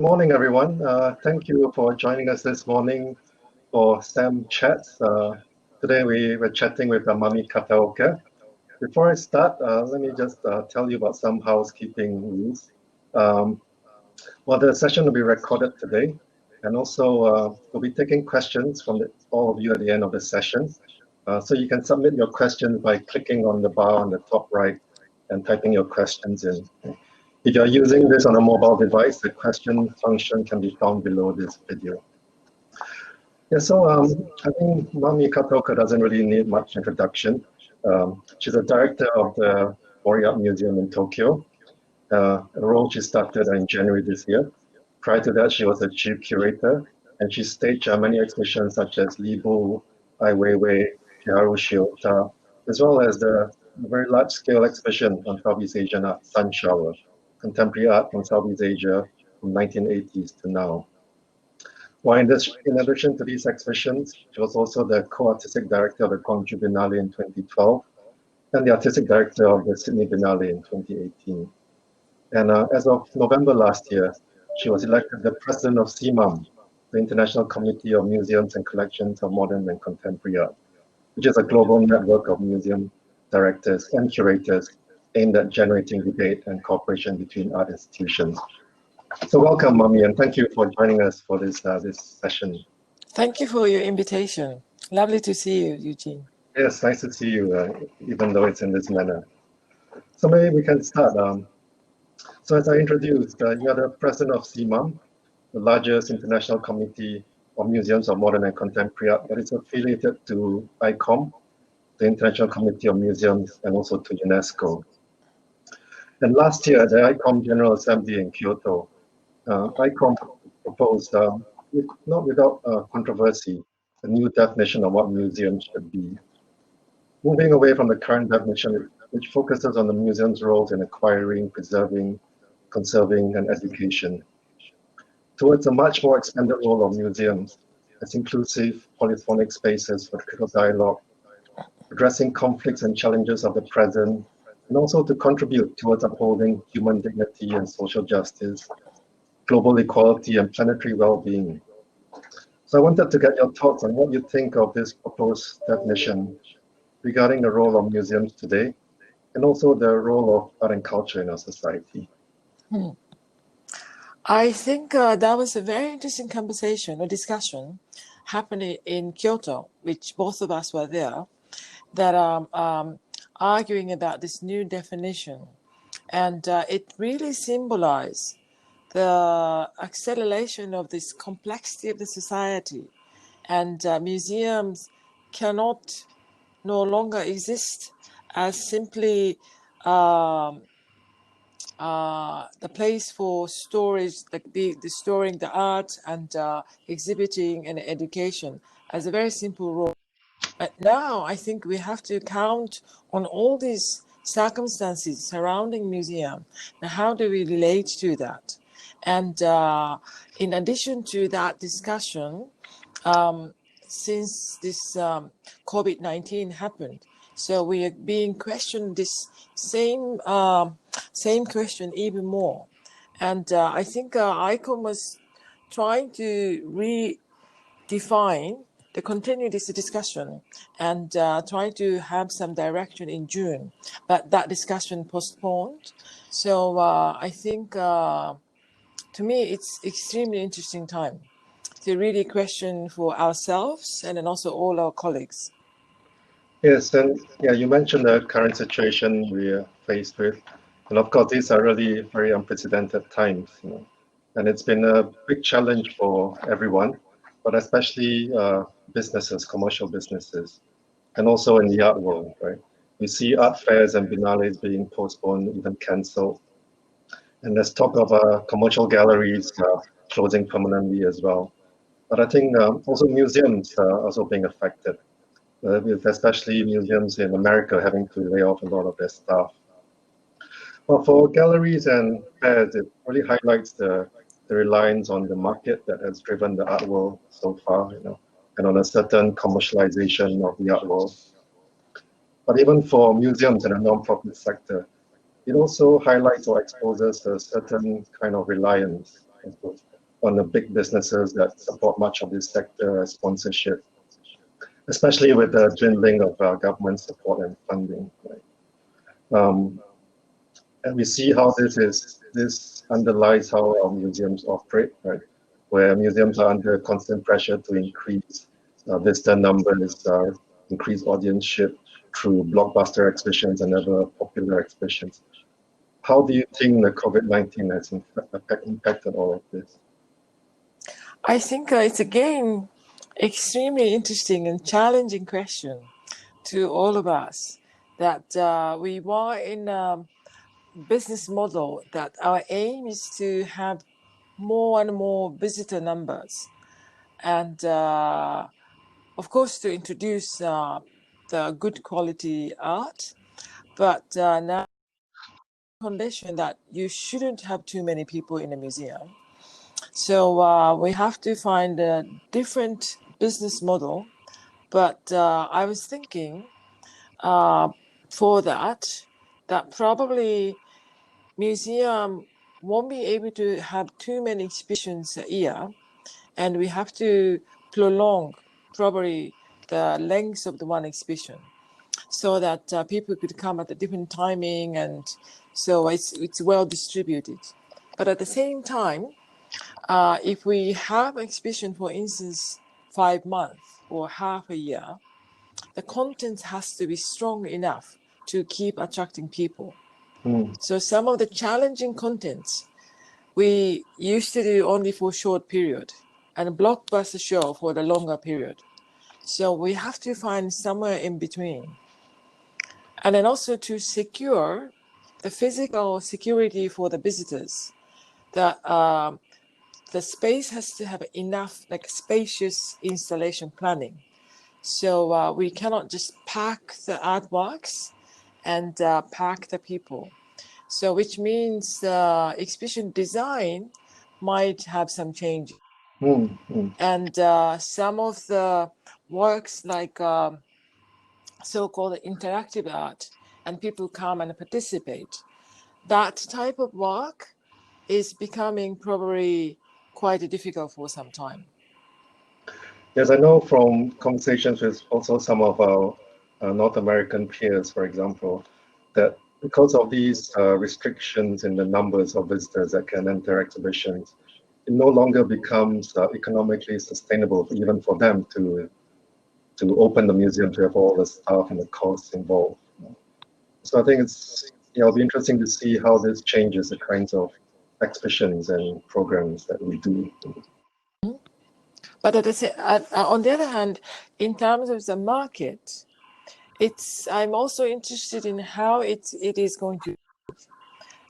Morning, everyone. Thank you for joining us this morning for STEM Chats. Today we're chatting with Mami Kataoka. Before I start, let me just tell you about some housekeeping rules. The session will be recorded today, and also we'll be taking questions from all of you at the end of the session. So you can submit your questions by clicking on the bar on the top right and typing your questions in. If you're using this on a mobile device, the question function can be found below this video. Yeah, so I think Mami Kataoka doesn't really need much introduction. She's a director of the Mori Art Museum in Tokyo, a role she started in January this year. Prior to that, she was a chief curator, and she staged many exhibitions such as Lee Bul, Weiwei, Chiharu Shiota, as well as the very large-scale exhibition on Southeast Asian art, Sun Shower, contemporary art from Southeast Asia from 1980s to now. While in addition to these exhibitions, she was also the co-artistic director of the Gwangju Biennale in 2012 and the artistic director of the Sydney Biennale in 2018. And as of November last year, she was elected the President of CIMAM, the International Committee of Museums and Collections of Modern and Contemporary Art, which is a global network of museum directors and curators aimed at generating debate and cooperation between art institutions. So welcome, Mami, and thank you for joining us for this session. Thank you for your invitation. Lovely to see you, Eugene. Yes, nice to see you, even though it's in this manner. So maybe we can start. So as I introduced, you're the president of CIMAM, the largest international committee of museums of modern and contemporary art that is affiliated to ICOM, the International Committee of Museums, and also to UNESCO. And last year, the ICOM General Assembly in Kyoto, ICOM proposed, not without controversy, a new definition of what museums should be. Moving away from the current definition, which focuses on the museum's roles in acquiring, preserving, conserving, and education, towards a much more expanded role of museums as inclusive, polyphonic spaces for critical dialogue, addressing conflicts and challenges of the present, and also to contribute towards upholding human dignity and social justice, global equality, and planetary well-being. So I wanted to get your thoughts on what you think of this proposed definition regarding the role of museums today, and also the role of art and culture in our society. I think that was a very interesting conversation or discussion happening in Kyoto, which both of us were there, that arguing about this new definition. And it really symbolized the acceleration of this complexity of the society. And museums cannot no longer exist as simply the place for storage, the storing the art and exhibiting and education as a very simple role. But now I think we have to count on all these circumstances surrounding museum. Now, how do we relate to that? And in addition to that discussion, since this COVID-19 happened, so we are being questioned this same question even more. And I think ICOM was trying to redefine to continue this discussion and try to have some direction in June, but that discussion postponed. So I think to me it's extremely interesting time to really question for ourselves and then also all our colleagues. Yes, and yeah, you mentioned the current situation we are faced with, and of course these are really very unprecedented times, and it's been a big challenge for everyone, but especially businesses, commercial businesses, and also in the art world, right? We see art fairs and biennales being postponed, even cancelled, and there's talk of commercial galleries closing permanently as well. But I think also museums are also being affected, with especially museums in America having to lay off a lot of their staff. Well, for galleries and fairs, it really highlights the reliance on the market that has driven the art world so far, and on a certain commercialization of the art world. But even for museums and the non-profit sector, it also highlights or exposes a certain kind of reliance on the big businesses that support much of this sector as sponsorship, especially with the dwindling of government support and funding. Right? And we see how this underlies how our museums operate, right? Where museums are under constant pressure to increase visitor numbers, increase audienceship through blockbuster exhibitions and other popular exhibitions. How do you think the COVID-19 has impacted all of this? I think it's again extremely interesting and challenging question to all of us, that we were in a business model that our aim is to have more and more visitor numbers, and of course to introduce the good quality art, but now condition that you shouldn't have too many people in a museum. So we have to find a different business model. But I was thinking for that probably museum won't be able to have too many exhibitions a year, and we have to prolong probably the length of the one exhibition so that people could come at a different timing, and so it's well distributed. But at the same time, if we have exhibition, for instance, 5 months or half a year, the content has to be strong enough to keep attracting people. So some of the challenging contents we used to do only for a short period, and a blockbuster show for the longer period. So we have to find somewhere in between. And then also to secure the physical security for the visitors, that the space has to have enough like spacious installation planning. So we cannot just pack the artworks and pack the people. So which means the exhibition design might have some change. And some of the works like so-called interactive art, and people come and participate, that type of work is becoming probably quite difficult for some time. Yes, I know from conversations with also some of our North American peers, for example, that because of these restrictions in the numbers of visitors that can enter exhibitions, it no longer becomes economically sustainable even for them to open the museum, to have all the staff and the costs involved. So I think it'll be interesting to see how this changes the kinds of exhibitions and programs that we do. But on the other hand, in terms of the market, I'm also interested in how it is going to,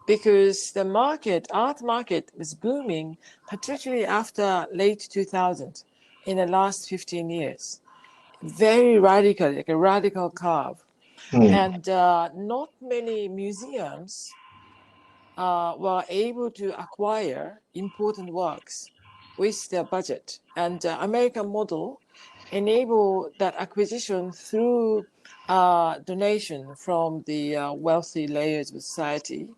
because the art market was booming, particularly after late 2000, in the last 15 years. Very radical, like a radical curve. And not many museums were able to acquire important works with their budget. And American model enable that acquisition through donation from the wealthy layers of society.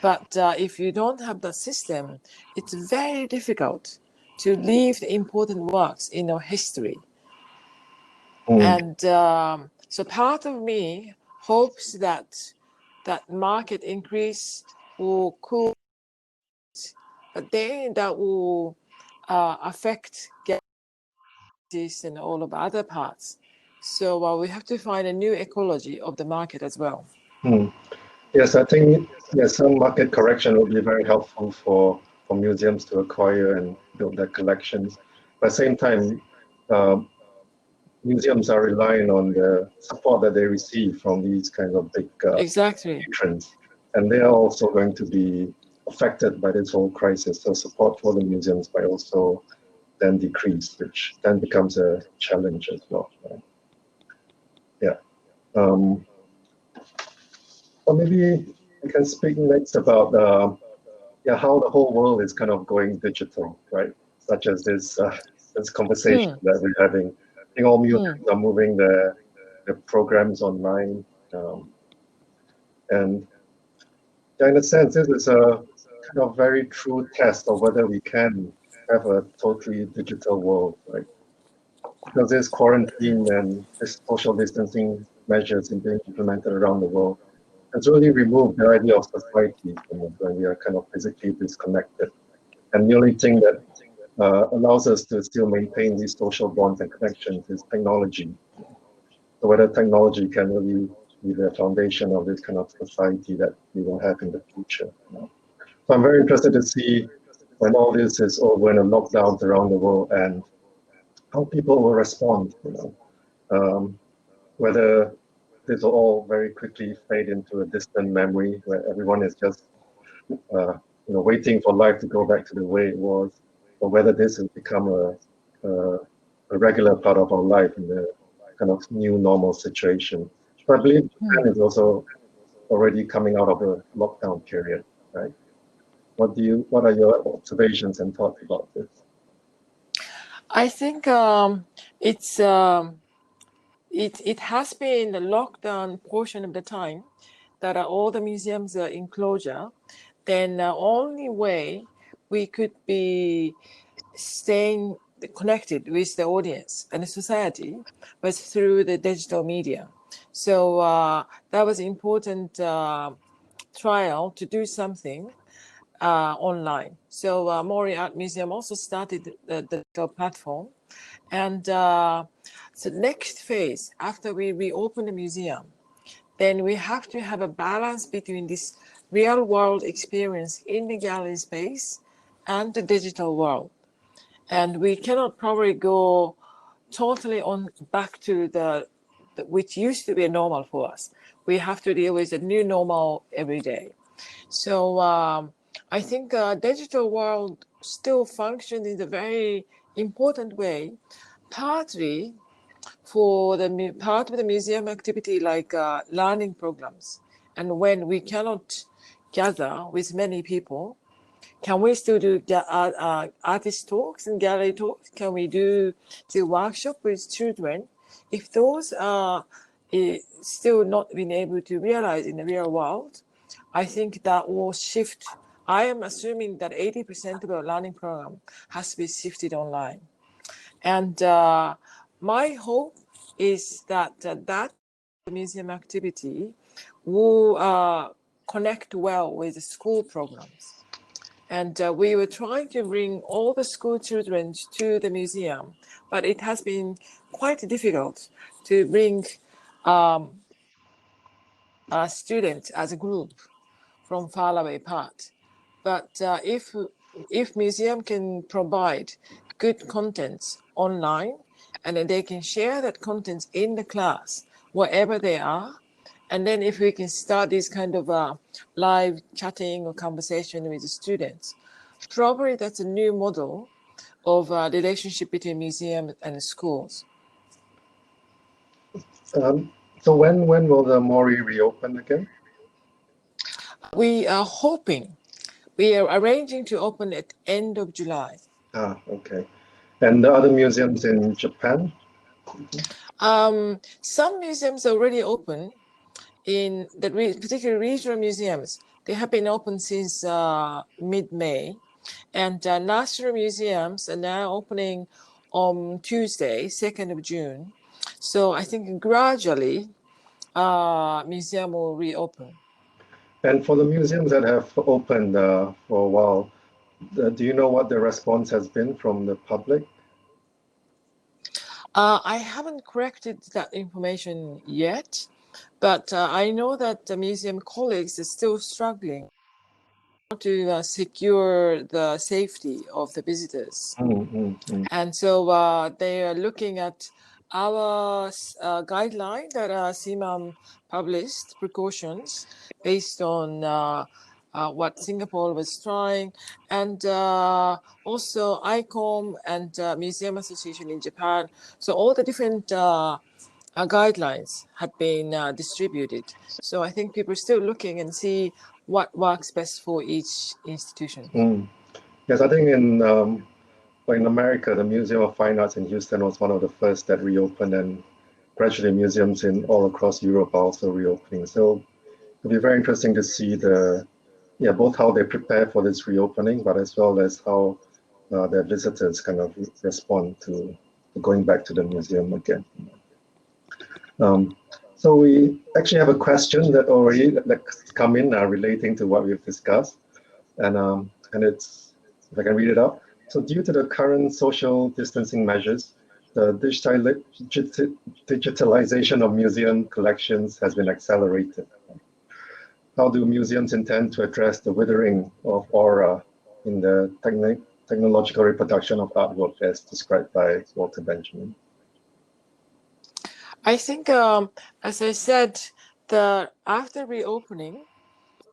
But if you don't have that system, it's very difficult to leave the important works in our history. And so part of me hopes that that market increase will cool, but then that will affect galleries and all of other parts. So we have to find a new ecology of the market as well. Yes, I think some market correction will be very helpful for museums to acquire and build their collections. But at the same time, museums are relying on the support that they receive from these kinds of big patrons, and they are also going to be affected by this whole crisis. So support for the museums might also then decrease, which then becomes a challenge as well. Right? Yeah. Or maybe we can speak next about how the whole world is kind of going digital, right? Such as this conversation that we're having. I think all museums are moving their programs online, and in a sense, this is a kind of very true test of whether we can have a totally digital world, right? Because this quarantine and this social distancing measures being implemented around the world has really removed the idea of society when we are kind of physically disconnected. And the only thing that allows us to still maintain these social bonds and connections is technology. So whether technology can really be the foundation of this kind of society that we will have in the future. So I'm very interested to see when all this is over and the lockdowns around the world and how people will respond, whether this will all very quickly fade into a distant memory where everyone is just waiting for life to go back to the way it was, or whether this has become a regular part of our life in the kind of new normal situation. So I believe Japan is also already coming out of a lockdown period, right? What are your observations and thoughts about this? I think it has been the lockdown portion of the time that all the museums are in closure. Then the only way we could be staying connected with the audience and the society was through the digital media. So that was an important trial to do something online. So Mori Art Museum also started the digital platform. And so next phase, after we reopen the museum, then we have to have a balance between this real world experience in the gallery space and the digital world. And we cannot probably go totally on back to the which used to be a normal for us. We have to deal with the new normal every day. So I think digital world still functions in a very important way, partly for the part of the museum activity like learning programs. And when we cannot gather with many people, can we still do artist talks and gallery talks? Can we do the workshop with children? If those are still not being able to realize in the real world, I think that will shift. I am assuming that 80% of our learning program has to be shifted online. And my hope is that that museum activity will connect well with the school programs. And we were trying to bring all the school children to the museum, but it has been quite difficult to bring students as a group from far away part. But if museum can provide good contents online, and then they can share that content in the class wherever they are, and then if we can start this kind of live chatting or conversation with the students, probably that's a new model of relationship between museum and schools. So when will the Mori reopen again? We are hoping, we are arranging to open at end of July. Okay. And the other museums in Japan? Some museums are already open in the particular regional museums. They have been open since mid-May, and national museums are now opening on Tuesday, 2nd of June. So I think gradually museum will reopen. And for the museums that have opened for a while, do you know what the response has been from the public? I haven't corrected that information yet, but I know that the museum colleagues are still struggling to secure the safety of the visitors. And so they are looking at our guideline that CIMAM published, precautions based on what Singapore was trying, and also ICOM and Museum Association in Japan. So all the different guidelines have been distributed. So I think people are still looking and see what works best for each institution. Yes, I think in America, the Museum of Fine Arts in Houston was one of the first that reopened, and gradually museums in all across Europe are also reopening. So it'll be very interesting to see both how they prepare for this reopening, but as well as how their visitors kind of respond to going back to the museum again. So we actually have a question that already that's come in relating to what we've discussed, and it's, if I can read it out. So due to the current social distancing measures, the digitalization of museum collections has been accelerated. How do museums intend to address the withering of aura in the technological reproduction of artwork as described by Walter Benjamin? I think, as I said, after reopening,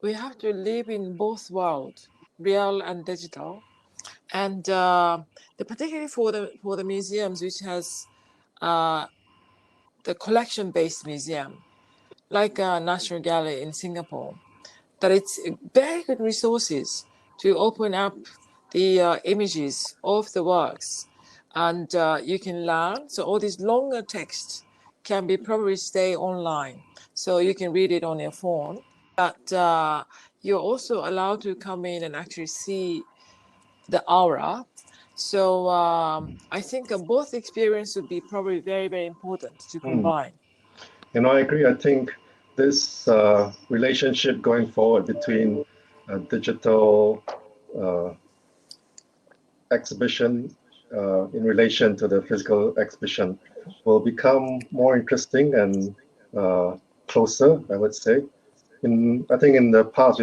we have to live in both worlds, real and digital. And particularly for the museums, which has the collection-based museum, like National Gallery in Singapore, that it's very good resources to open up the images of the works, and you can learn. So all these longer texts can be probably stay online, so you can read it on your phone. But you're also allowed to come in and actually see the aura. So I think both experience would be probably very, very important to combine. I agree. I think this relationship going forward between digital exhibition in relation to the physical exhibition will become more interesting and closer, I would say. I think in the past,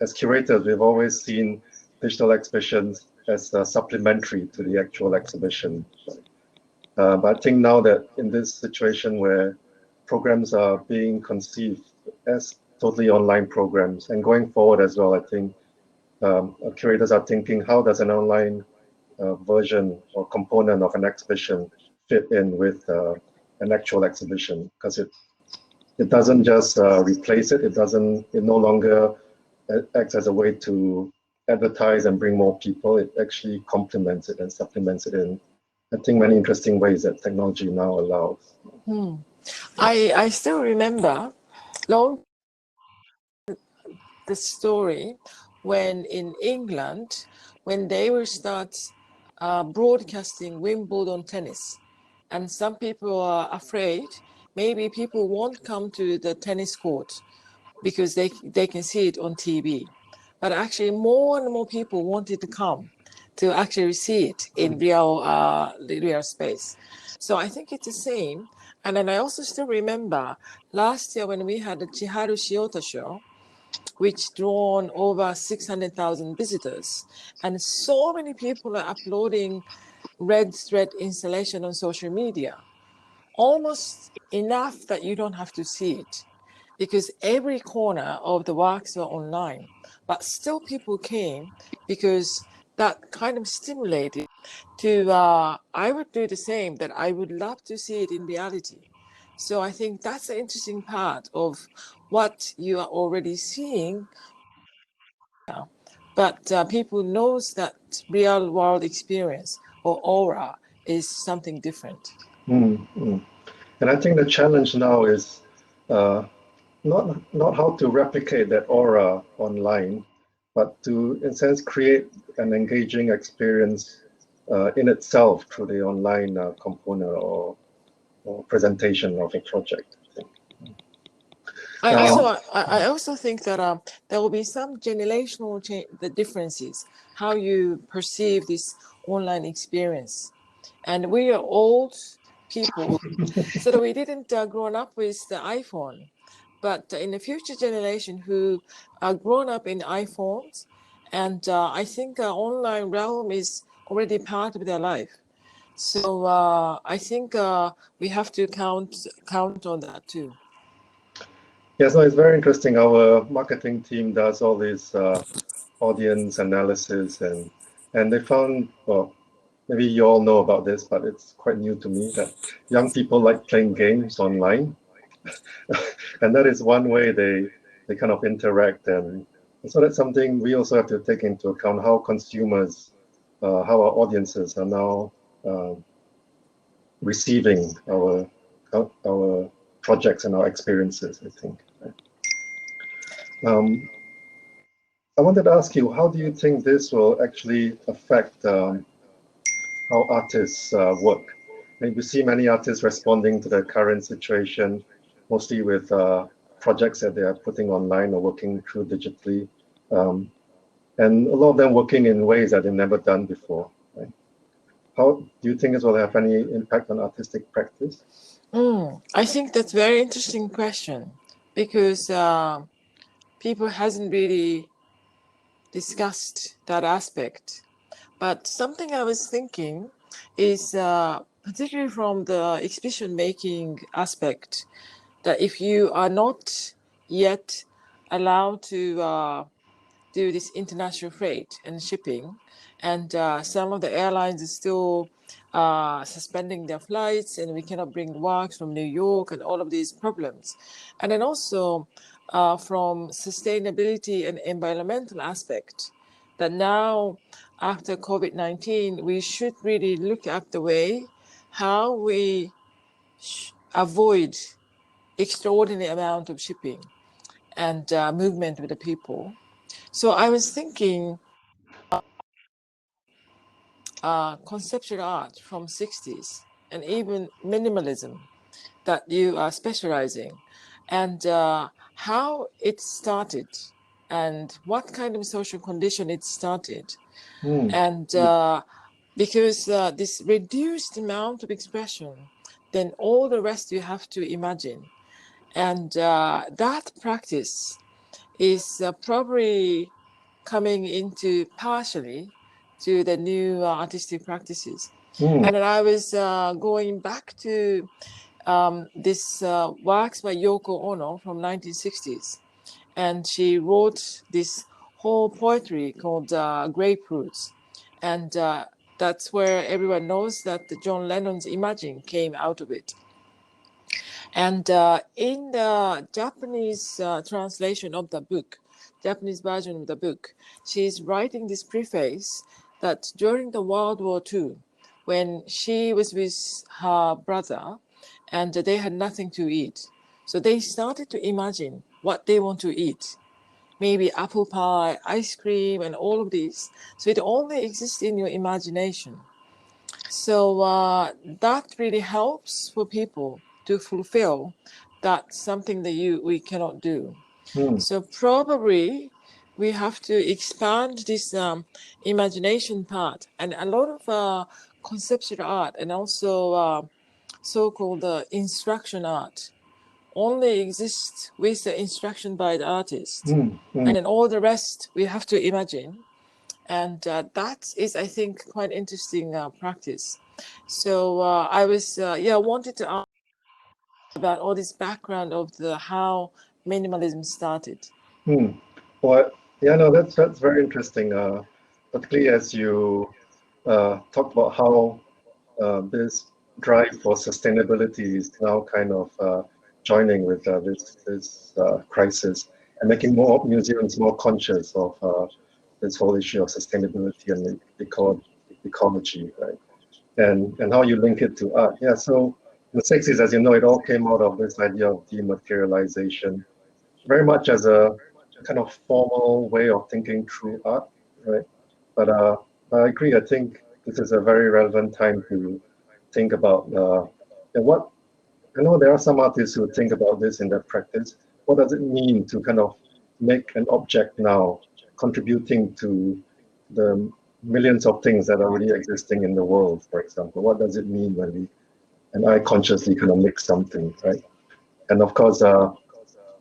as curators, we've always seen digital exhibitions as supplementary to the actual exhibition. But I think now that in this situation where programs are being conceived as totally online programs, and going forward as well, I think curators are thinking, how does an online version or component of an exhibition fit in with an actual exhibition? Because it doesn't just replace it. It no longer acts as a way to advertise and bring more people. It actually complements it and supplements it in, I think, many interesting ways that technology now allows. I still remember long the story when in England, when they will start broadcasting Wimbledon tennis, and some people are afraid maybe people won't come to the tennis court because they can see it on TV. But actually more and more people wanted to come to actually see it in real space. So I think it's the same. And then I also still remember last year when we had the Chiharu Shiota show, which drawn over 600,000 visitors. And so many people are uploading red thread installation on social media. Almost enough that you don't have to see it, because every corner of the works were online. But still people came because that kind of stimulated to, I would do the same, that I would love to see it in reality. So I think that's the interesting part of what you are already seeing. But people knows that real world experience or aura is something different. And I think the challenge now is not how to replicate that aura online, but to, in a sense, create an engaging experience in itself through the online component or presentation of a project. I think. I also think that there will be some generational the differences, how you perceive this online experience. And we are old people, so that we didn't grown up with the iPhone. But in the future generation who are grown up in iPhones, and I think online realm is already part of their life. So I think we have to count on that too. Yes, no, it's very interesting. Our marketing team does all this audience analysis, and they found, well, maybe you all know about this, but it's quite new to me, that young people like playing games online. And that is one way they kind of interact. And so that's something we also have to take into account, how consumers, how our audiences are now receiving our projects and our experiences, I think. I wanted to ask you, how do you think this will actually affect how artists work? And we see many artists responding to the current situation, mostly with projects that they are putting online or working through digitally. And a lot of them working in ways that they've never done before. Right? How do you think this will have any impact on artistic practice? I think that's a very interesting question because people hasn't really discussed that aspect. But something I was thinking is particularly from the exhibition making aspect, that if you are not yet allowed to do this international freight and shipping, and some of the airlines are still suspending their flights, and we cannot bring works from New York, and all of these problems. And then also from sustainability and environmental aspect, that now after COVID-19, we should really look at the way how we avoid extraordinary amount of shipping and movement with the people. So I was thinking conceptual art from 60s and even minimalism that you are specializing, and how it started and what kind of social condition it started. And because this reduced amount of expression, then all the rest you have to imagine. And that practice is probably coming into partially to the new artistic practices. And then I was going back to this works by Yoko Ono from 1960s. And she wrote this whole poetry called Grapefruits. And that's where everyone knows that John Lennon's Imagine came out of it. And in the Japanese translation of the book, Japanese version of the book, she's writing this preface that during the World War II, when she was with her brother and they had nothing to eat, so they started to imagine what they want to eat. Maybe apple pie, ice cream, and all of these. So it only exists in your imagination. So that really helps for people to fulfill that something that we cannot do. So probably we have to expand this imagination part, and a lot of conceptual art and also so-called instruction art only exists with the instruction by the artist. And then all the rest we have to imagine. And that is, I think, quite interesting practice. So I was, wanted to ask about all this background of how minimalism started. Well, yeah, no, that's very interesting. Particularly as you talked about how this drive for sustainability is now kind of joining with this crisis and making more museums more conscious of this whole issue of sustainability and ecology, right? And how you link it to art. Yeah, so in the 60s, as you know, it all came out of this idea of dematerialization, very much as a kind of formal way of thinking through art, right? But I agree. I think this is a very relevant time to think about and what I know there are some artists who think about this in their practice. What does it mean to kind of make an object now contributing to the millions of things that are already existing in the world, for example? What does it mean when we and I consciously kind of make something, right? And of course,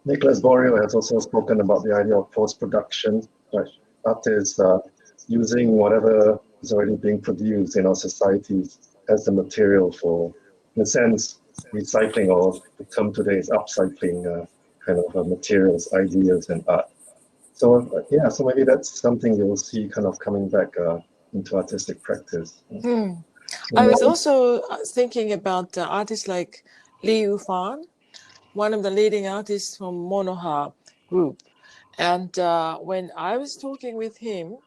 Nicholas Borio has also spoken about the idea of post-production, right? Artists using whatever is already being produced in our societies as the material for, in a sense, recycling, or the term today is upcycling kind of materials, ideas, and art. So yeah, so maybe that's something you'll see kind of coming back into artistic practice. I was also thinking about artists like Lee Fan, one of the leading artists from Monoha group. And when I was talking with him,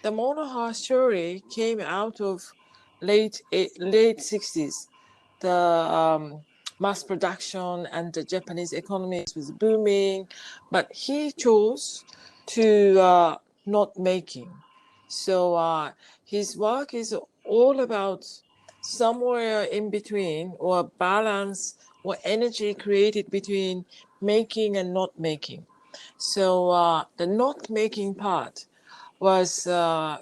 the Monoha story came out of late 60s. The mass production and the Japanese economy was booming, but he chose to not making. So his work is all about somewhere in between, or balance or energy created between making and not making. So the not making part was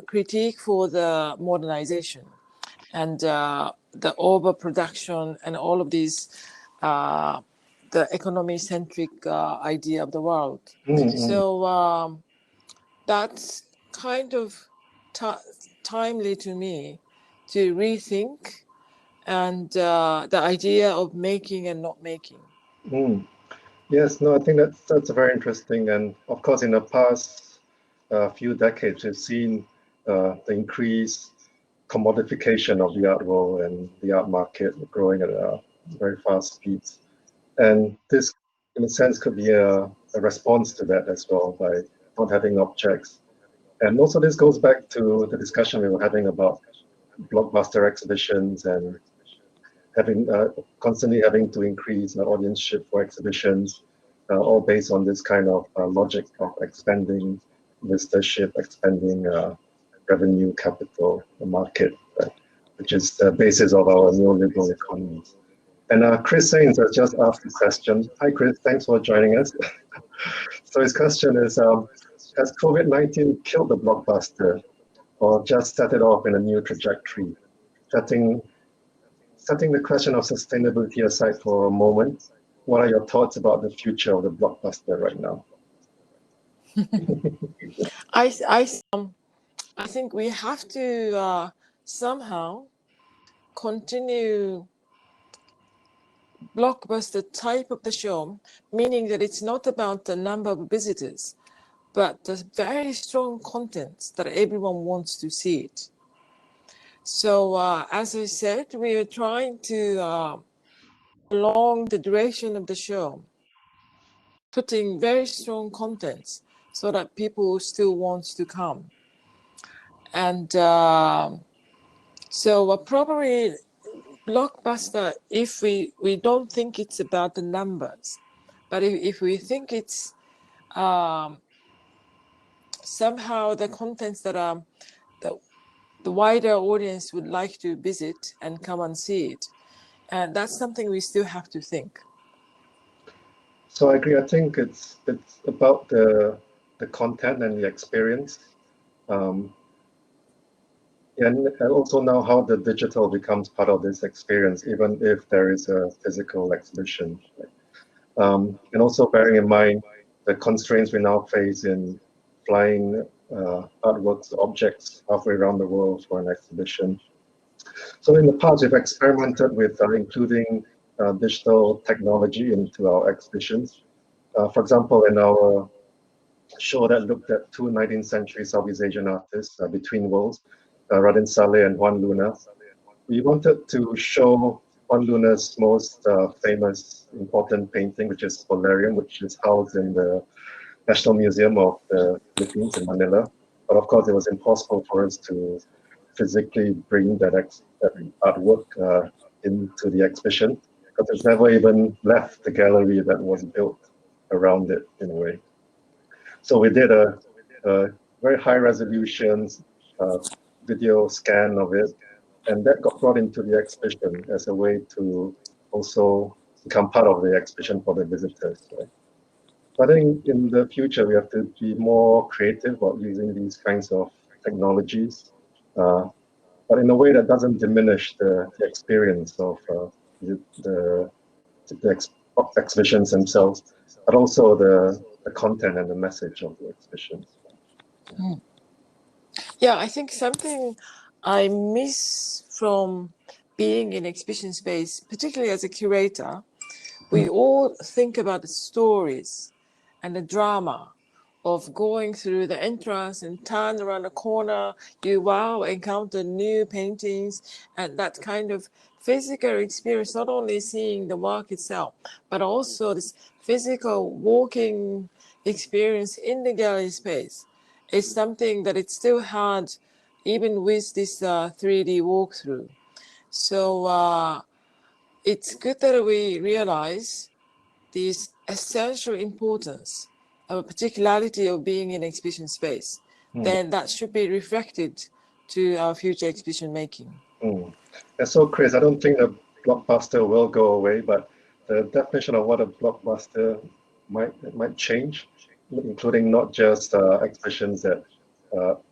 critique for the modernization and the overproduction and all of these, the economy-centric idea of the world. So that's kind of timely to me to rethink and the idea of making and not making. Yes, no, I think that's very interesting. And of course, in the past few decades, we've seen the increased commodification of the art world and the art market growing at a very fast speeds. And this, in a sense, could be a response to that as well by not having objects. And also, this goes back to the discussion we were having about blockbuster exhibitions and having constantly having to increase audience for exhibitions, all based on this kind of logic of expanding visitorship, expanding revenue, capital, the market, which is the basis of our neoliberal economy. And Chris Sains has just asked a question. Hi, Chris. Thanks for joining us. So his question is, has COVID-19 killed the blockbuster or just set it off in a new trajectory? Setting the question of sustainability aside for a moment, what are your thoughts about the future of the blockbuster right now? I think we have to somehow continue blockbuster type of the show, meaning that it's not about the number of visitors, but the very strong content that everyone wants to see it. So as I said, we are trying to prolong the duration of the show, putting very strong contents so that people still want to come. And so probably blockbuster, if we don't think it's about the numbers, but if we think it's somehow the contents that are the wider audience would like to visit and come and see it, and that's something we still have to think. So I agree. I think it's about the content and the experience, and also now how the digital becomes part of this experience, even if there is a physical exhibition. And also bearing in mind the constraints we now face in flying artworks, objects halfway around the world for an exhibition. So in the past, we've experimented with including digital technology into our exhibitions. For example, in our show that looked at two 19th century Southeast Asian artists, Between Worlds, Radin Saleh and Juan Luna, we wanted to show Juan Luna's most famous, important painting, which is Polarium, which is housed in the National Museum of the Philippines in Manila. But of course, it was impossible for us to physically bring that artwork into the exhibition, because it's never even left the gallery that was built around it in a way. So we did a very high resolution video scan of it, and that got brought into the exhibition as a way to also become part of the exhibition for the visitors. Right? I think in the future we have to be more creative about using these kinds of technologies, but in a way that doesn't diminish the experience of the exhibitions themselves, but also the content and the message of the exhibitions. Yeah, I think something I miss from being in exhibition space, particularly as a curator, we all think about the stories and the drama of going through the entrance and turn around the corner, you encounter new paintings, and that kind of physical experience, not only seeing the work itself, but also this physical walking experience in the gallery space is something that it's still hard, even with this 3D walkthrough. So it's good that we realize this essential importance of a particularity of being in exhibition space, then that should be reflected to our future exhibition making. And so, Chris, I don't think the blockbuster will go away, but the definition of what a blockbuster might change, including not just exhibitions that,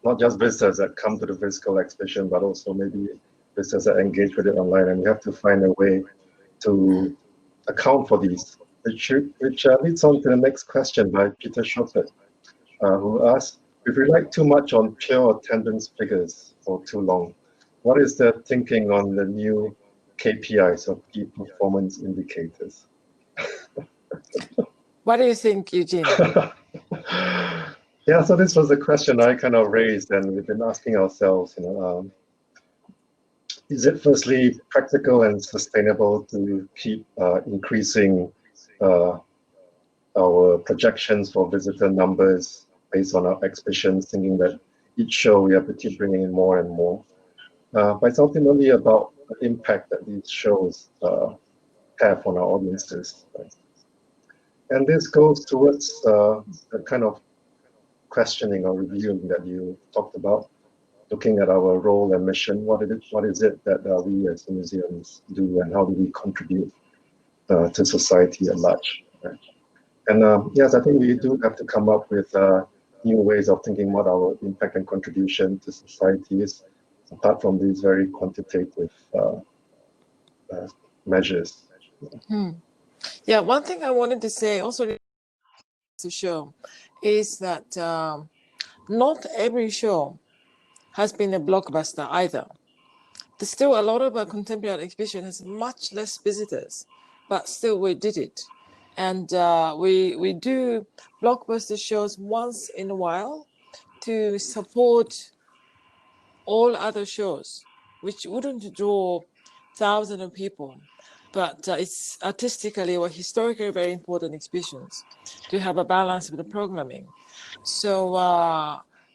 not just visitors that come to the physical exhibition, but also maybe visitors that engage with it online. And we have to find a way to account for these, which leads on to the next question by Peter Shopett, who asks, if we rely too much on pure attendance figures for too long, what is the thinking on the new KPIs or key performance indicators? What do you think, Eugene? Yeah, so this was a question I kind of raised, and we've been asking ourselves, is it firstly practical and sustainable to keep increasing our projections for visitor numbers based on our exhibitions, thinking that each show we have to keep bringing in more and more? But it's ultimately about the impact that these shows have on our audiences. Right? And this goes towards the kind of questioning or reviewing that you talked about, looking at our role and mission. What is it that we as museums do, and how do we contribute to society at large? Right? And yes, I think we do have to come up with new ways of thinking about our impact and contribution to societies, apart from these very quantitative measures. Yeah, one thing I wanted to say also to show is that not every show has been a blockbuster either. There's still a lot of our contemporary exhibition has much less visitors, but still we did it. And we do blockbuster shows once in a while to support all other shows, which wouldn't draw thousands of people. But it's artistically or historically very important exhibitions to have a balance with the programming. So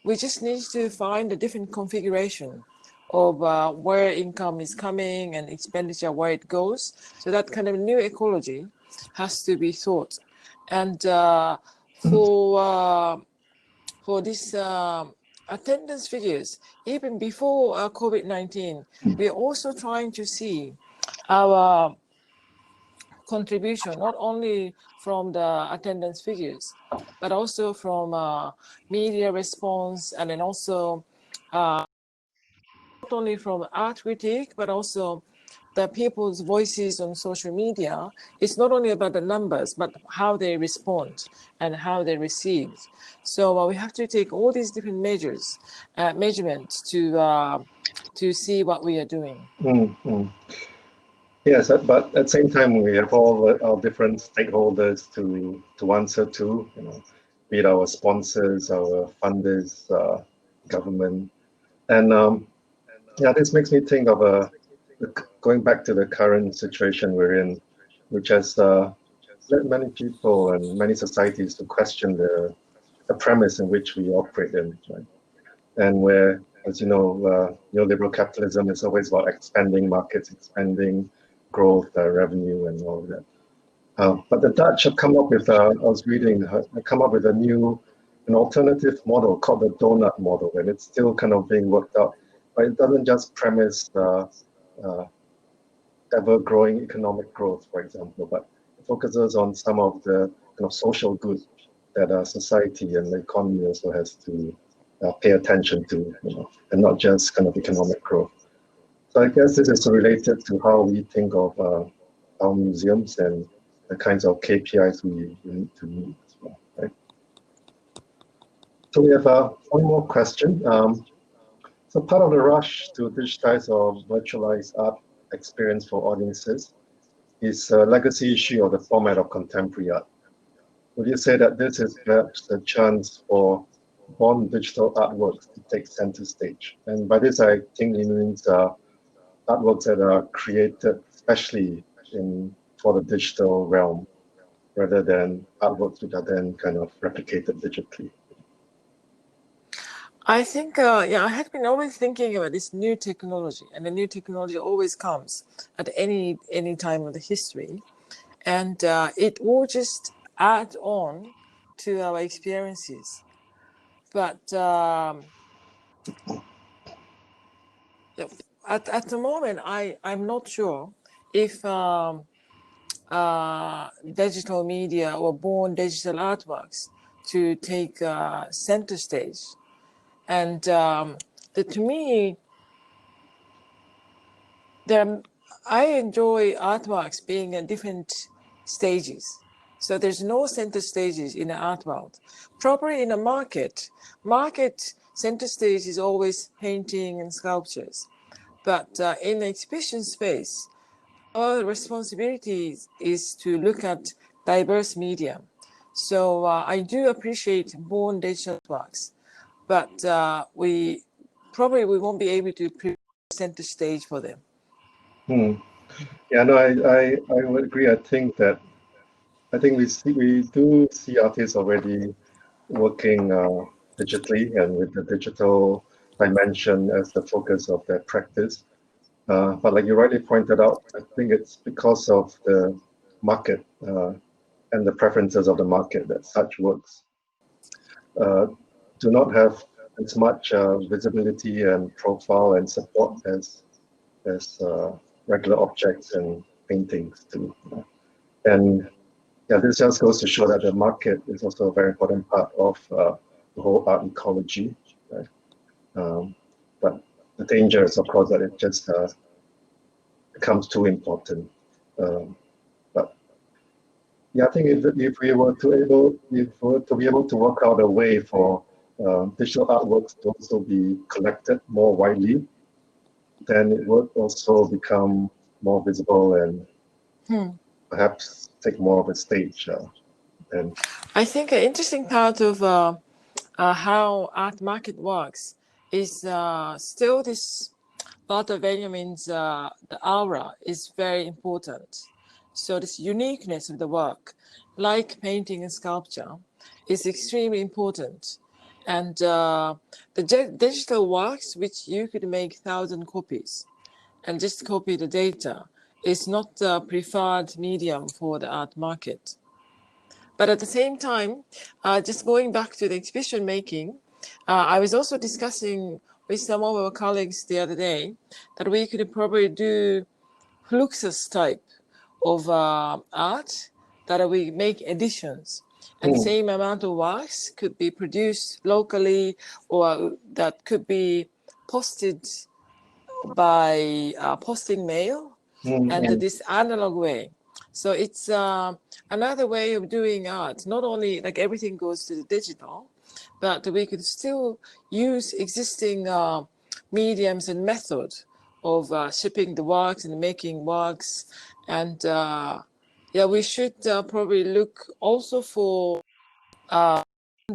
we just need to find a different configuration of where income is coming and expenditure, where it goes. So that kind of new ecology has to be thought. And for this attendance figures, even before COVID-19, we're also trying to see our contribution, not only from the attendance figures, but also from media response, and then also not only from art critique, but also the people's voices on social media. It's not only about the numbers, but how they respond and how they receive. So we have to take all these different measurements to see what we are doing. Mm-hmm. Yes, but at the same time, we have all our different stakeholders to answer to, be it our sponsors, our funders, government. And yeah, this makes me think of going back to the current situation we're in, which has led many people and many societies to question the premise in which we operate in, right? And where, as you know, neoliberal capitalism is always about expanding markets, expanding growth, revenue, and all of that. But the Dutch have come up with, I was reading, have come up with an alternative model called the donut model, and it's still kind of being worked out. But it doesn't just premise ever-growing economic growth, for example, but it focuses on some of the kind of social goods that society and the economy also has to pay attention to, and not just kind of economic growth. So I guess this is related to how we think of our museums and the kinds of KPIs we need to meet as well, right? So we have one more question. So part of the rush to digitize or virtualize art experience for audiences is a legacy issue of the format of contemporary art. Would you say that this is perhaps a chance for born digital artworks to take center stage? And by this, I think it means artworks that are created especially for the digital realm, rather than artworks which are then kind of replicated digitally. I think, I had been always thinking about this new technology, and the new technology always comes at any time of the history, and it will just add on to our experiences. But at the moment, I'm not sure if digital media or born digital artworks to take center stage. And to me, I enjoy artworks being in different stages. So there's no center stages in the art world. Probably in a market center stage is always painting and sculptures. But in the exhibition space, our responsibility is to look at diverse media. So I do appreciate born digital works, but we won't be able to prepare center stage for them. Yeah, no, I would agree. I think we do see artists already working digitally and with the digital dimension as the focus of their practice. But like you rightly pointed out, I think it's because of the market and the preferences of the market that such works do not have as much visibility and profile and support as regular objects and paintings do. And yeah, this just goes to show that the market is also a very important part of the whole art ecology. Right? But the danger is, of course, that it just becomes too important. But yeah, I think if we were to be able to work out a way for digital artworks to also be collected more widely, then it would also become more visible and perhaps take more of a stage. And I think an interesting part of how art market works is still this part of Benjamin's the aura is very important. So this uniqueness of the work, like painting and sculpture, is extremely important. And the digital works, which you could make 1,000 copies and just copy the data, is not the preferred medium for the art market. But at the same time, just going back to the exhibition making, I was also discussing with some of our colleagues the other day that we could probably do fluxus type of art that we make editions, and same amount of works could be produced locally or that could be posted by posting mail and this analog way. So it's another way of doing art. Not only like everything goes to the digital, but we could still use existing mediums and methods of shipping the works and making works. And yeah, we should probably look also for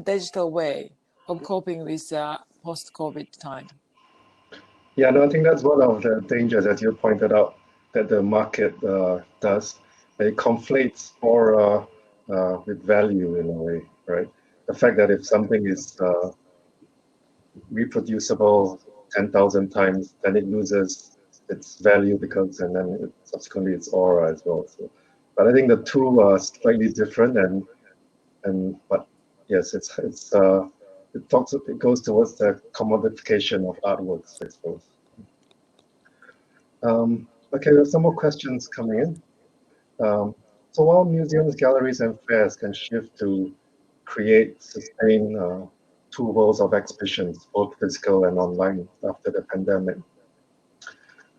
digital way of coping with post-COVID time. yeah, no, I think that's one of the dangers, as you pointed out, that the market does. It conflates aura with value in a way, right? The fact that if something is reproducible 10,000 times, then it loses its value and then subsequently its aura as well. So, but I think the two are slightly different, but yes, it goes towards the commodification of artworks, I suppose. Okay, we have some more questions coming in. So while museums, galleries, and fairs can shift to sustain two worlds of exhibitions, both physical and online, after the pandemic,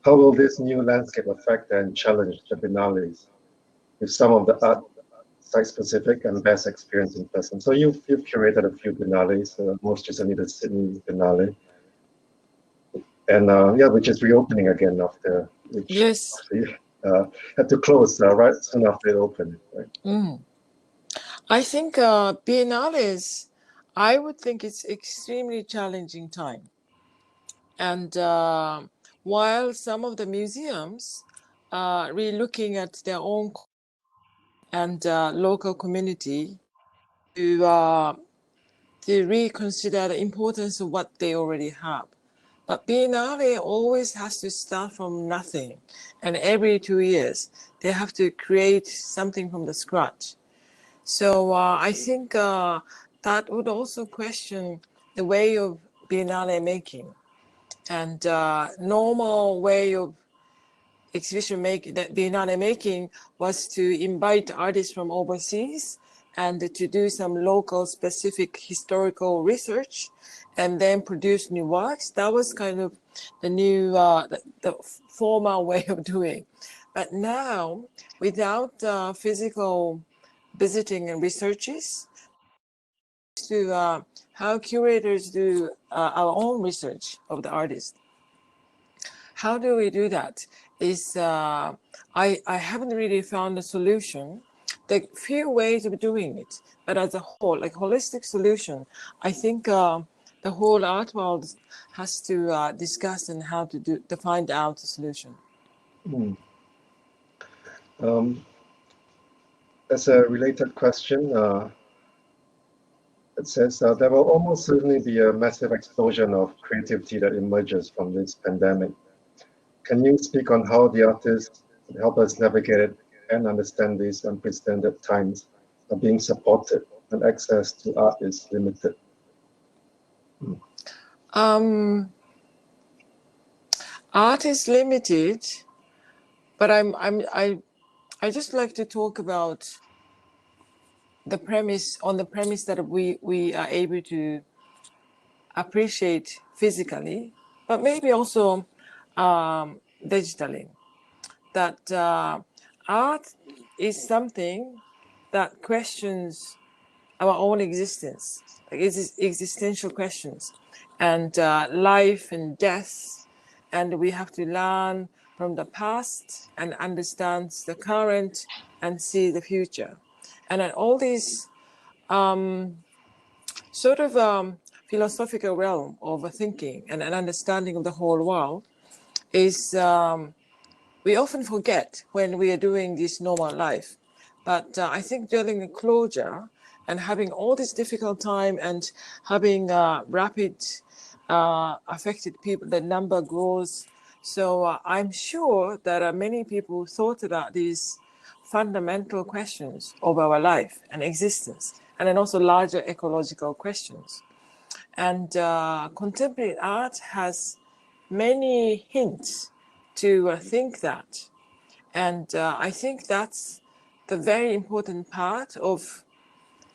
how will this new landscape affect and challenge the biennales with some of the art site-specific and best experience in person? So you've curated a few biennales, most recently the Sydney Biennale, and yeah, which is reopening again after Yes. had to close right soon after it opened. Right? I think biennales, I would think it's extremely challenging time. And while some of the museums are re-looking at their own and local community to reconsider the importance of what they already have. But Biennale always has to start from nothing. And every 2 years, they have to create something from the scratch. So I think that would also question the way of Biennale making. And normal way of exhibition making, that Biennale making, was to invite artists from overseas and to do some local specific historical research and then produce new works. That was kind of the new, the formal way of doing. But now, without physical visiting and researches, to how curators do our own research of the artist. How do we do that? Is I haven't really found a solution. There are few ways of doing it, but as a whole, like holistic solution, I think the whole art world has to discuss and how to find out a solution. As a related question, it says there will almost certainly be a massive explosion of creativity that emerges from this pandemic. Can you speak on how the artists help us navigate it and understand these unprecedented times are being supported and access to art is limited? Art is limited, but I just like to talk about the premise that we are able to appreciate physically, but maybe also digitally. That art is something that questions our own existence, like it's existential questions, and life and death, and we have to learn from the past and understand the current and see the future, and then all these sort of philosophical realm of thinking and an understanding of the whole world is we often forget when we are doing this normal life. But I think during the closure and having all this difficult time and having rapid affected people, the number grows. So I'm sure that many people thought about these fundamental questions of our life and existence, and then also larger ecological questions. And contemporary art has many hints to think that. And I think that's the very important part of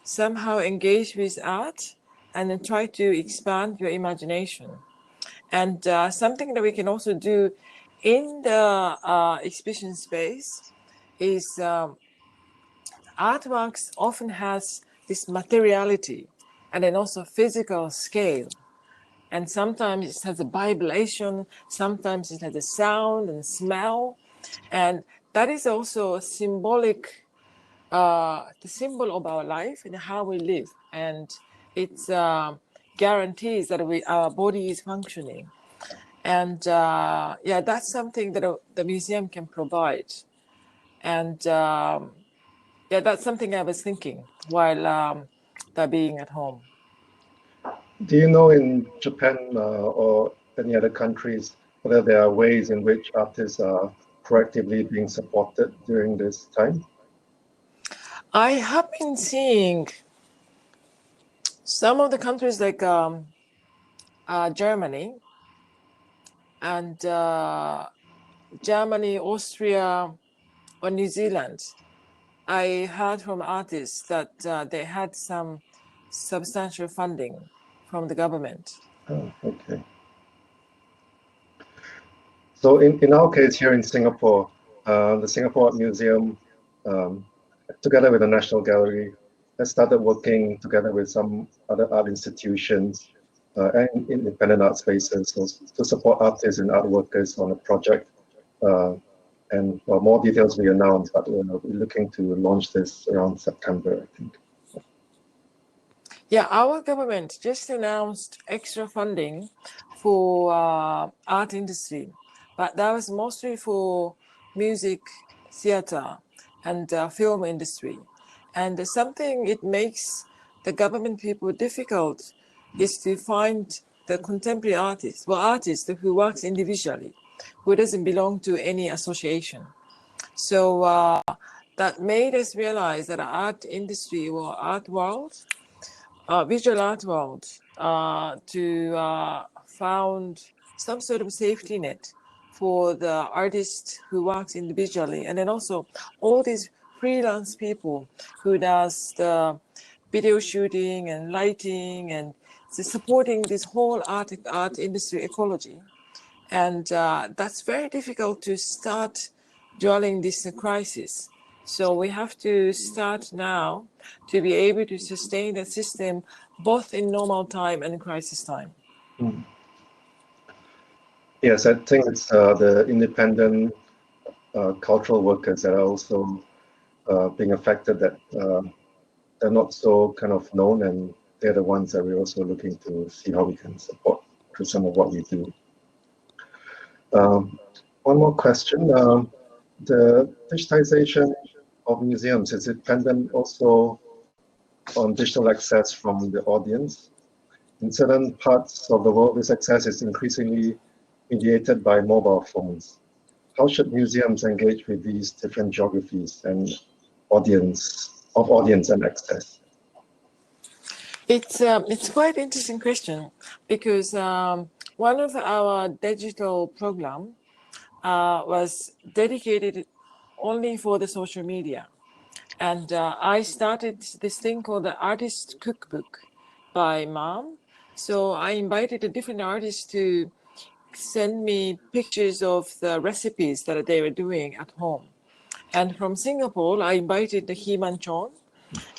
somehow engage with art and then try to expand your imagination. And something that we can also do in the exhibition space is artworks often has this materiality and then also physical scale. And sometimes it has a vibration, sometimes it has a sound and smell. And that is also a symbolic, the symbol of our life and how we live. And it guarantees that our body is functioning. And yeah, that's something that the museum can provide. And yeah, that's something I was thinking while being at home. Do you know in Japan or any other countries whether there are ways in which artists are proactively being supported during this time? I have been seeing some of the countries like Germany and Germany, Austria, or New Zealand. I heard from artists that they had some substantial funding from the government. Oh, okay. So in our case here in Singapore, the Singapore Art Museum, together with the National Gallery, has started working together with some other art institutions and independent art spaces to support artists and art workers on a project. And more details will be announced, but we're looking to launch this around September, I think. Yeah, our government just announced extra funding for art industry, but that was mostly for music, theater, and film industry. And something it makes the government people difficult is to find the contemporary artist, well, artist who works individually, who doesn't belong to any association. So that made us realize that art industry or art world, visual art world to found some sort of safety net for the artist who works individually, and then also all these freelance people who does the video shooting and lighting and supporting this whole art industry ecology. And that's very difficult to start during this crisis. So we have to start now to be able to sustain the system both in normal time and crisis time. Mm. Yes, I think it's the independent cultural workers that are also being affected, that they're not so kind of known, and they're the ones that we're also looking to see how we can support through some of what we do. One more question. The digitization of museums, is it dependent also on digital access from the audience? In certain parts of the world, this access is increasingly mediated by mobile phones. How should museums engage with these different geographies and audience and access? It's quite interesting question, because one of our digital program was dedicated only for the social media. And I started this thing called the Artist Cookbook by Mom. So I invited the different artists to send me pictures of the recipes that they were doing at home. And from Singapore, I invited the Heman Chon.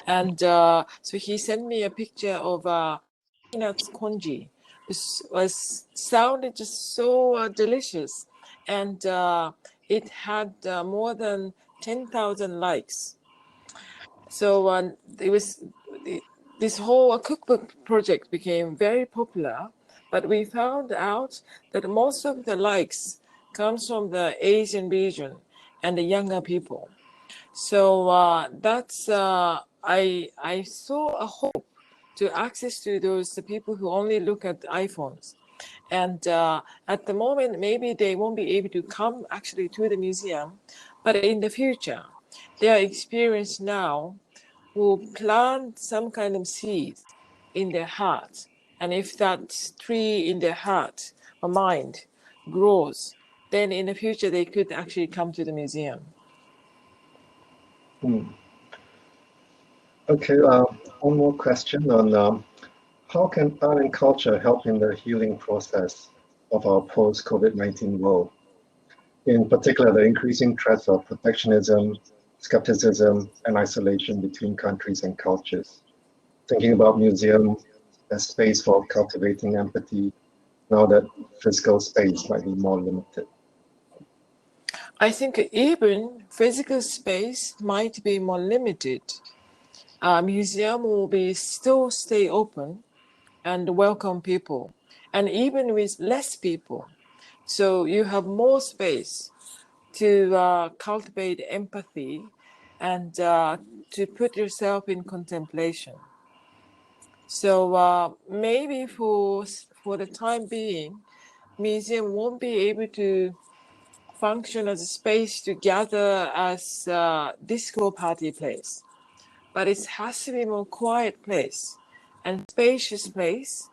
And so he sent me a picture of peanuts congee. This was sounded just so delicious. And it had more than 10,000 likes. So it was this whole cookbook project became very popular, but we found out that most of the likes comes from the Asian region and the younger people. So that's I saw a hope to access to those people who only look at iPhones. And at the moment, maybe they won't be able to come actually to the museum, but in the future, their experience now will plant some kind of seed in their heart. And if that tree in their heart or mind grows, then in the future they could actually come to the museum. Okay, one more question on how can art and culture help in the healing process of our post-COVID-19 world? In particular, the increasing threats of protectionism, skepticism, and isolation between countries and cultures. Thinking about museum as space for cultivating empathy, now that physical space might be more limited. I think even physical space might be more limited. Museum will be still stay open and welcome people, and even with less people. So you have more space to cultivate empathy and to put yourself in contemplation. So maybe for the time being, museum won't be able to function as a space to gather as a disco party place, but it has to be a more quiet place and spacious place.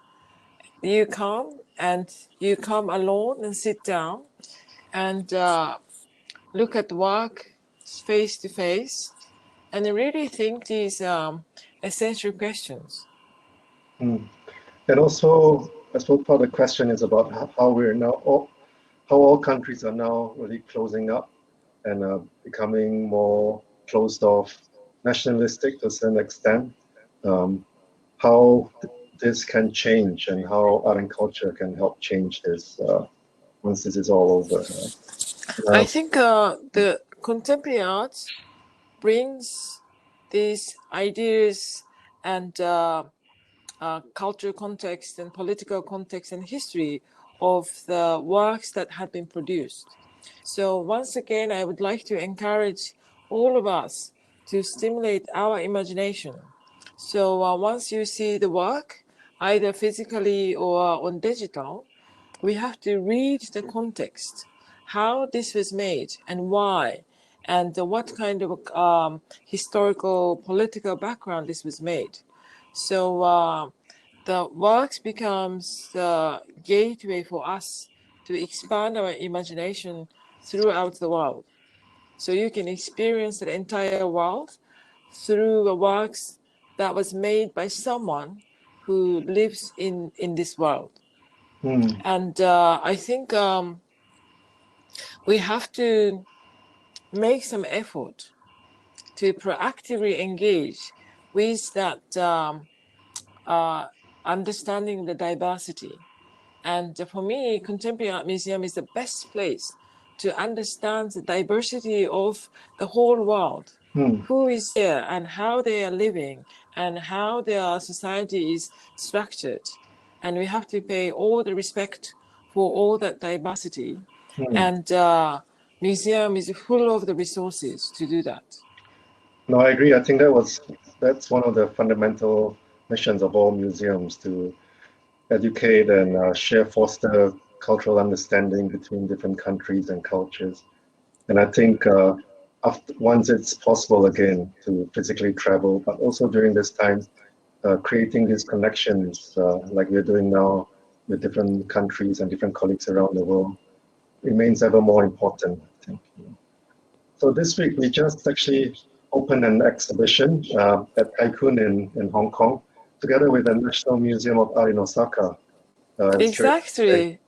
You come alone and sit down and look at work face to face and really think these essential questions. Mm. And also, I suppose part of the question is about how we're now, how all countries are now really closing up and becoming more closed off, nationalistic to a certain extent. How this can change and how art and culture can help change this once this is all over. I think the contemporary art brings these ideas and cultural context and political context and history of the works that have been produced. So once again, I would like to encourage all of us to stimulate our imagination. So once you see the work, either physically or on digital, we have to read the context, how this was made and why, and what kind of historical, political background this was made. So the works becomes the gateway for us to expand our imagination throughout the world. So you can experience the entire world through the works that was made by someone who lives in this world. And I think we have to make some effort to proactively engage with that understanding the diversity. And for me, Contemporary Art Museum is the best place to understand the diversity of the whole world. Who is there and how they are living and how their society is structured. And we have to pay all the respect for all that diversity. And museum is full of the resources to do that. No, I agree. I think that's one of the fundamental missions of all museums, to educate and foster cultural understanding between different countries and cultures. And I think once it's possible again to physically travel, but also during this time, creating these connections like we're doing now with different countries and different colleagues around the world remains ever more important, I think. So this week we just actually opened an exhibition at Taikun in Hong Kong, together with the National Museum of Art in Osaka. Exactly.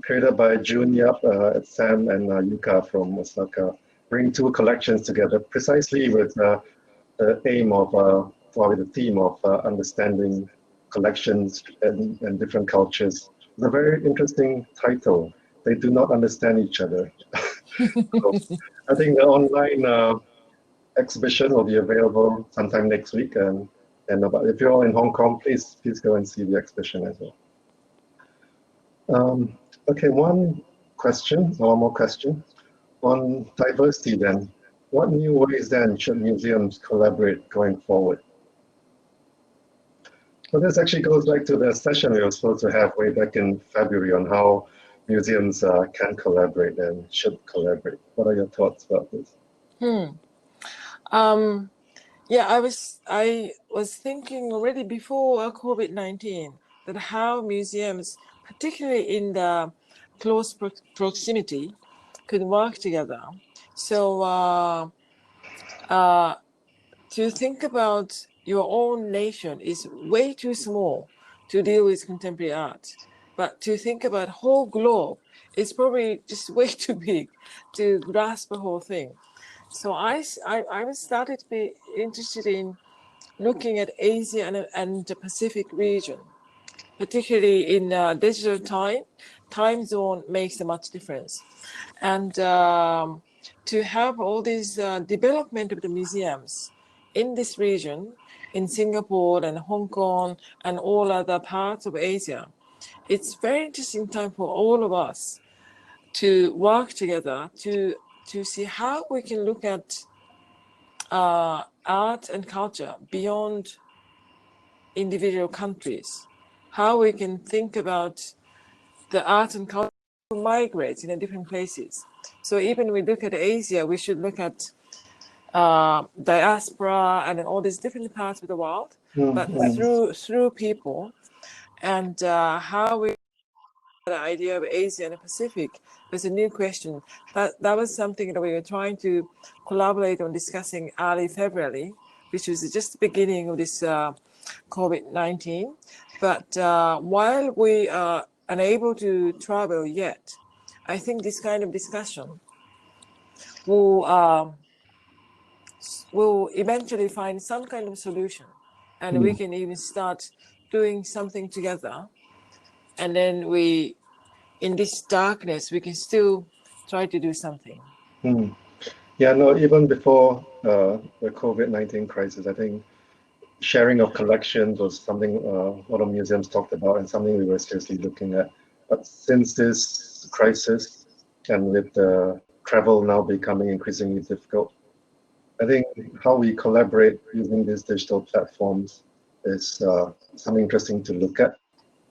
Created by Jun Yap, Sam, and Yuka from Osaka, bring two collections together precisely with the aim of, or the theme of understanding collections and different cultures. It's a very interesting title. They do not understand each other. So I think the online exhibition will be available sometime next week, and if you're all in Hong Kong, please go and see the exhibition as well. Okay, one more question on diversity then. What new ways then should museums collaborate going forward? So this actually goes back to the session we were supposed to have way back in February on how museums can collaborate and should collaborate. What are your thoughts about this? Yeah, I was thinking already before COVID-19 that how museums, particularly in the close proximity, could work together. So to think about your own nation is way too small to deal with contemporary art. But to think about whole globe is probably just way too big to grasp the whole thing. So I started to be interested in looking at Asia and the Pacific region, particularly in digital time zone makes a much difference. And to have all this development of the museums in this region, in Singapore and Hong Kong and all other parts of Asia, it's very interesting time for all of us to work together to see how we can look at art and culture beyond individual countries, how we can think about the art and culture migrate in different places. So even we look at Asia, we should look at diaspora and all these different parts of the world, but through people, and how we the idea of Asia and the Pacific was a new question. That was something that we were trying to collaborate on discussing early February, which was just the beginning of this COVID-19. But while we are unable to travel yet, I think this kind of discussion will eventually find some kind of solution, and we can even start doing something together. And then in this darkness, we can still try to do something. Yeah, no, even before the COVID-19 crisis, I think sharing of collections was something a lot of museums talked about and something we were seriously looking at. But since this crisis and with the travel now becoming increasingly difficult, I think how we collaborate using these digital platforms is something interesting to look at.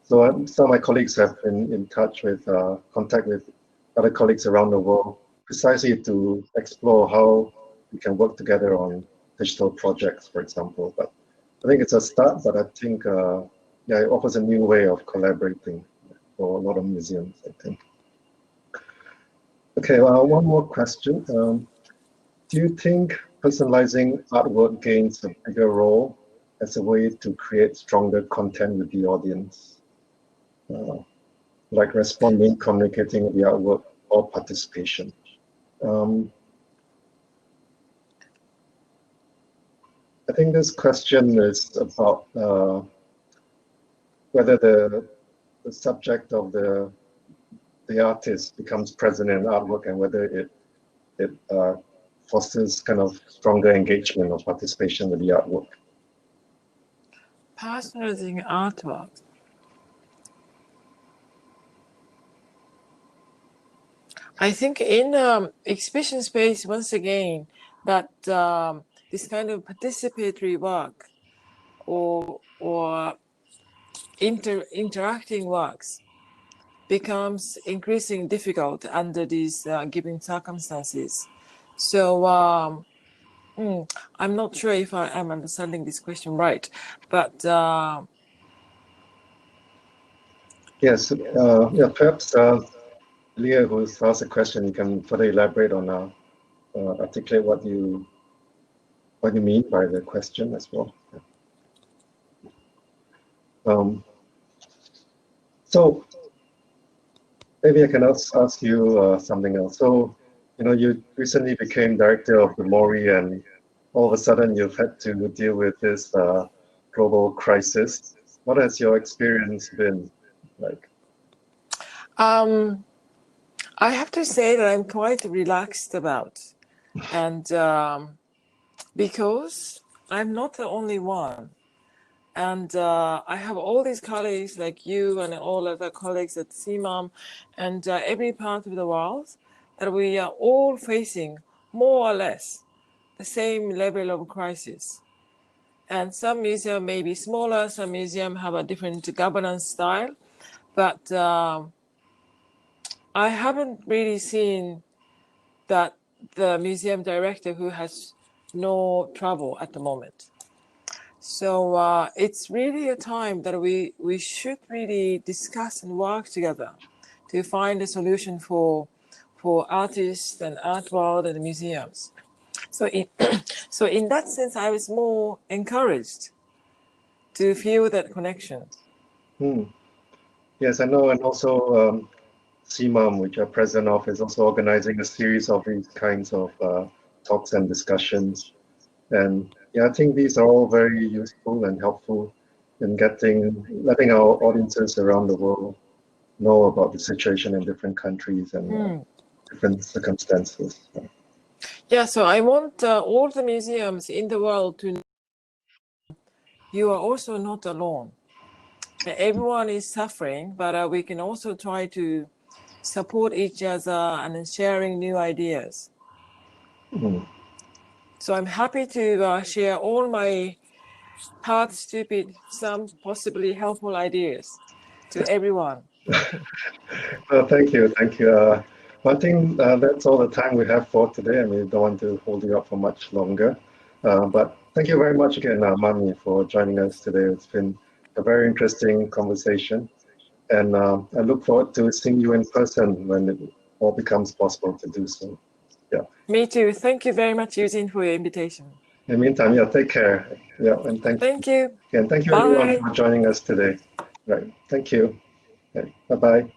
So some of my colleagues have been in touch with, contact with other colleagues around the world, precisely to explore how we can work together on digital projects, for example. But I think it's a start, but I think yeah, it offers a new way of collaborating for a lot of museums, I think. Okay, one more question. Do you think personalizing artwork gains a bigger role as a way to create stronger content with the audience? Like responding, communicating with the artwork, or participation? I think this question is about whether the subject of the artist becomes present in artwork and whether it fosters kind of stronger engagement or participation with the artwork. Personalizing artwork. I think in exhibition space, once again, that this kind of participatory work or interacting works becomes increasingly difficult under these given circumstances. So I'm not sure if I am understanding this question right, but yes, yeah, perhaps Leah, who's asked a question, you can further elaborate on articulate what you mean by the question as well. So maybe I can ask you something else. So, you know, you recently became director of the Mori, and all of a sudden you've had to deal with this global crisis. What has your experience been like? I have to say that I'm quite relaxed about, and because I'm not the only one. And I have all these colleagues like you and all other colleagues at CIMAM and every part of the world that we are all facing more or less the same level of crisis. And some museums may be smaller, some museums have a different governance style, but I haven't really seen that the museum director who has no trouble at the moment. So it's really a time that we should really discuss and work together to find a solution for artists and art world and museums. So in that sense, I was more encouraged to feel that connection. Yes, I know, and also CIMAM, which I'm president of, is also organizing a series of these kinds of talks and discussions. And yeah, I think these are all very useful and helpful in letting our audiences around the world know about the situation in different countries and different circumstances. Yeah, so I want all the museums in the world to know you are also not alone. Everyone is suffering, but we can also try to support each other and sharing new ideas. So I'm happy to share all my hard, stupid, some possibly helpful ideas to everyone. Thank you. I think that's all the time we have for today, and we don't want to hold you up for much longer. But thank you very much again, Mami, for joining us today. It's been a very interesting conversation, and I look forward to seeing you in person when it all becomes possible to do so. Yeah. Me too. Thank you very much, Eugene, for your invitation. In the meantime, yeah, take care. Yeah, and thank you. And thank you everyone for joining us today. Right. Thank you. Okay, bye-bye.